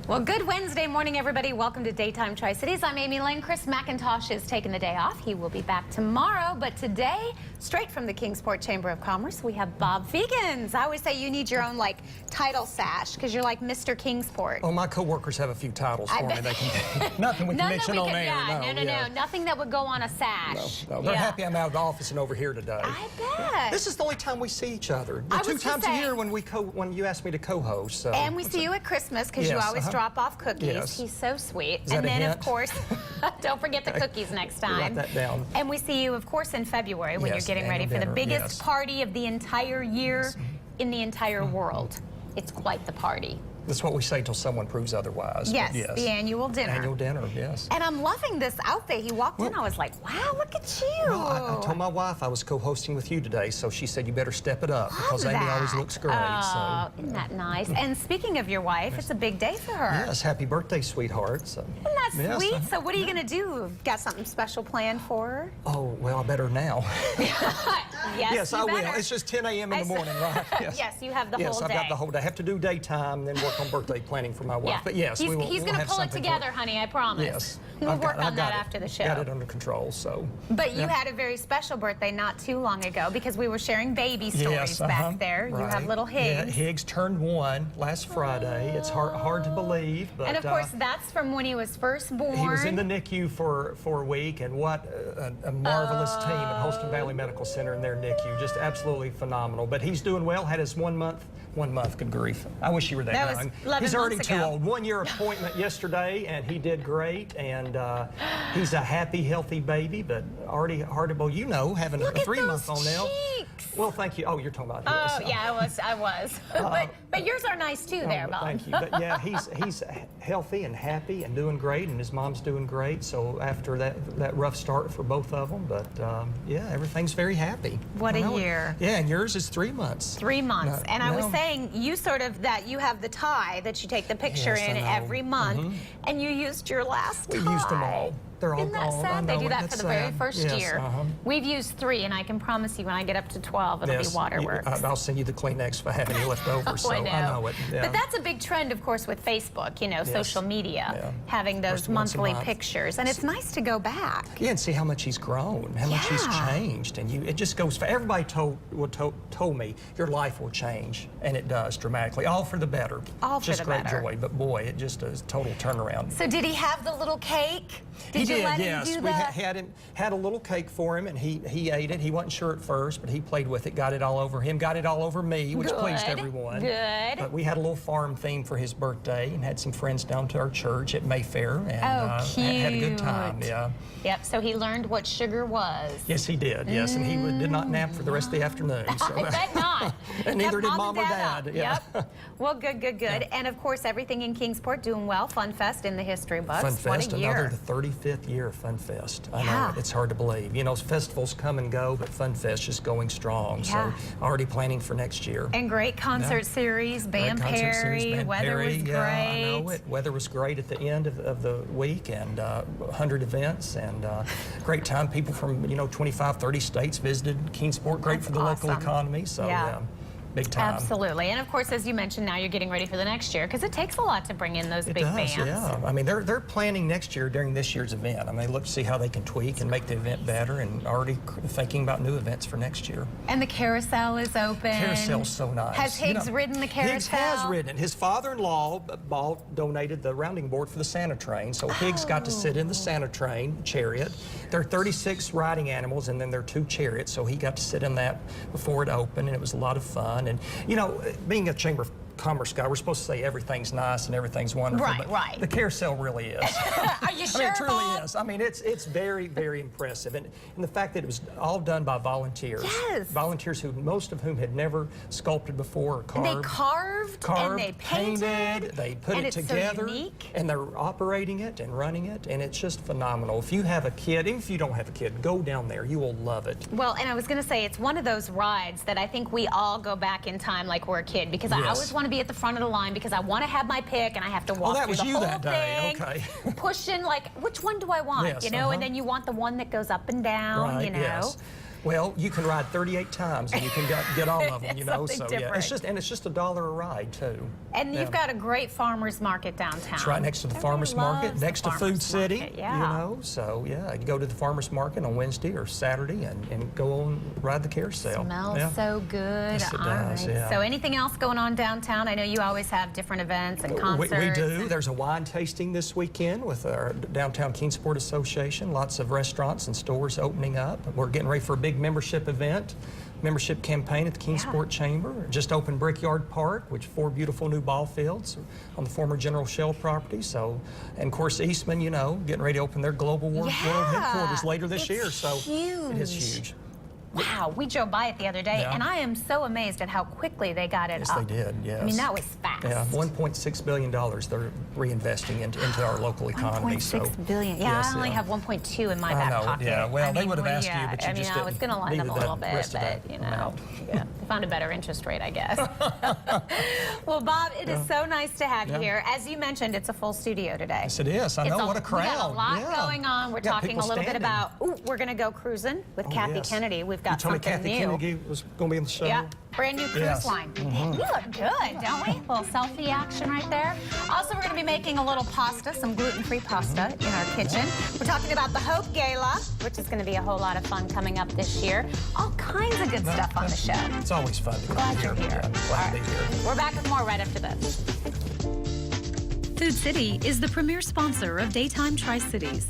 Well, good Wednesday morning, everybody. Welcome to Daytime Tri-Cities. I'm Amy Lane. Chris McIntosh is taking the day off. He will be back tomorrow. But today, straight from the Kingsport Chamber of Commerce, we have Bob Feagins. I always say you need your own, title sash, because you're like Mr. Kingsport. Oh, my coworkers have a few titles for me. They can, nothing we can mention on air. No. Nothing that would go on a sash. No. They're happy I'm out of the office and over here today. I bet. This is the only time we see each other. Two times a year when you ask me to co-host. So. And we see you at Christmas, because you always drop off cookies. Yes. He's so sweet. Is that and then, a hint? of course, don't forget the cookies next time. Write that down. And we see you, of course, in February when you're getting ready for the biggest party of the entire year in the entire world. It's quite the party. That's what we say till someone proves otherwise. Yes, the annual dinner. Annual dinner, yes. And I'm loving this outfit. He walked in, I was like, wow, look at you. Well, I told my wife I was co-hosting with you today, so she said you better step it up because Amy always looks great. Oh, isn't that nice? And speaking of your wife, it's a big day for her. Yes, happy birthday, sweetheart. So. Isn't that sweet? So what are you going to do? Got something special planned for her? Oh, well, I better now. Yes, I will. It's just 10 a.m. in the morning, right? Yes, you have the whole day. Yes, I've got the whole day. I have to do daytime and then work on birthday planning for my wife. But yes, he's going to pull it together, honey, I promise. Yes. We'll work on that after the show. Got it under control, so. But you had a very special birthday not too long ago because we were sharing baby stories back there. Right. You have little Higgs. Yeah, Higgs turned 1 last Friday. It's hard to believe. But, and of course, that's from when he was first born. He was in the NICU for a week, and what a marvelous team at Holston Valley Medical Center in their NICU. Just absolutely phenomenal. But he's doing well, had his 1 month, good grief. I wish you were that young. He's already too old. 1 year appointment yesterday, and he did great. And he's a happy, healthy baby, but already hardy. You know, having a 3-month-old now. Well, thank you. Oh, you're talking about his. Oh, yeah, I was. But yours are nice too, there, Bob. Thank you. But yeah, he's healthy and happy and doing great, and his mom's doing great. So after that rough start for both of them, but yeah, everything's very happy. What a year. Yeah, and yours is 3 months. 3 months. And I was saying, you you have the tie that you take the picture in every month, and you used your last tie. We used them all. They're all Isn't that gone. sad? They do that for the very first year. Uh-huh. We've used 3, and I can promise you when I get up to 12, it'll be Waterworks. I'll send you the Kleenex if I have any left over, so I know it. Yeah. But that's a big trend, of course, with Facebook, social media, having those monthly pictures. And it's nice to go back. Yeah, and see how much he's grown, how much he's changed. And it just goes for everybody told me your life will change, and it does dramatically, all for the better. All for the better. Just great joy, but boy, it just is a total turnaround. So did he have the little cake? Did you let him do that? We had a little cake for him, and he ate it. He wasn't sure at first, but he played with it, got it all over him, got it all over me, which pleased everyone. Good. But we had a little farm theme for his birthday and had some friends down to our church at Mayfair, and had a good time. Yeah. Yep. So he learned what sugar was. Yes, he did. Yes, and he did not nap for the rest of the afternoon. So. I bet not. And neither did Mom or Dad. Yeah. Yep. Well, good. Yeah. And of course, everything in Kingsport doing well. Fun Fest in the history books. Fun Fest, what a year. another the 35th year of Fun Fest. I know it's hard to believe. You know, festivals come and go, but Fun Fest just going strong. So already planning for next year. And great concert series. Bam Perry. Weather was great. I know it. Weather was great at the end of the week, and 100 events, and great time. People from 25, 30 states visited Kingsport. Great for the local economy. So big time. Absolutely. And of course, as you mentioned, now you're getting ready for the next year, because it takes a lot to bring in those big bands. Yeah. I mean, they're planning next year during this year's event. I mean, look to see how they can tweak and make the event better, and already thinking about new events for next year. And the carousel is open. Carousel's so nice. Has Higgs ridden the carousel? Higgs has ridden it. His father-in-law donated the rounding board for the Santa train, so Higgs got to sit in the Santa train chariot. There are 36 riding animals, and then there are 2 chariots, so he got to sit in that before it opened, and it was a lot of fun. And being a Chamber of Commerce guy, we're supposed to say everything's nice and everything's wonderful. Right. The carousel really is. Are you sure? I mean, it truly is. I mean, it's very, very impressive. And the fact that it was all done by volunteers. Yes. Volunteers most of whom had never sculpted before or carved. And they carved and they painted. They put it together. So unique. And they're operating it and running it, and it's just phenomenal. If you have a kid, even if you don't have a kid, go down there. You will love it. Well, and I was going to say, it's one of those rides that I think we all go back in time like we're a kid, because I always want to be at the front of the line because I want to have my pick and I have to walk through the whole that day. Okay. Pushing, like, which one do I want? Yes, And then you want the one that goes up and down, Yes. Well, you can ride 38 times and you can get all of them, you know. So Something yeah, it's just $1 a ride too. And you've got a great farmers market downtown. It's right next to the Everybody farmers market, loves next the to Food farmers City. market, yeah. You know, so yeah, you go to the farmers market on Wednesday or Saturday and go on ride the carousel. Smells yeah. so good. Yes, it All does, right. yeah. So anything else going on downtown? I know you always have different events and concerts. We do. There's a wine tasting this weekend with our Downtown Kingsport Association. Lots of restaurants and stores opening up. We're getting ready for a big membership event, membership campaign at the Kingsport Chamber. Just opened Brickyard Park, which 4 beautiful new ball fields on the former General Shell property. So, and of course Eastman, you know, getting ready to open their global world headquarters later this year. So huge. it is huge. Wow, we drove by it the other day, Yeah. and I am so amazed at how quickly they got it Yes, up. they did. Yes. I mean, that was fast. Yeah, $1.6 billion they're reinvesting into our local economy. 1.6 billion. Yeah, yes, I only have 1.2 in my back pocket. Yeah, well, I they mean, would have asked you, but you I mean, just I didn't. was going to lend them a little bit, rest of but that you know, amount. yeah, they found a better interest rate, I guess. Well, Bob, it is so nice to have you here. As you mentioned, it's a full studio today. Yes, it is. I know, what a crowd. We got a lot Yeah. going on. We're Got talking people a little bit standing. about, we're going to go cruising with Kathy yes. Kennedy. We've You got told me something Kathy new. Kennedy was going to be in the show. Yeah, brand new cruise Yes. line. We look good, don't we? A little selfie action right there. Also, we're going to be making a little pasta, some gluten-free pasta in our kitchen. We're talking about the Hope Gala, which is going to be a whole lot of fun coming up this year. All kinds of good stuff on the show. It's always fun to come Glad you're here. Yeah, glad to be here. We're back with more right after this. Food City is the premier sponsor of Daytime Tri-Cities.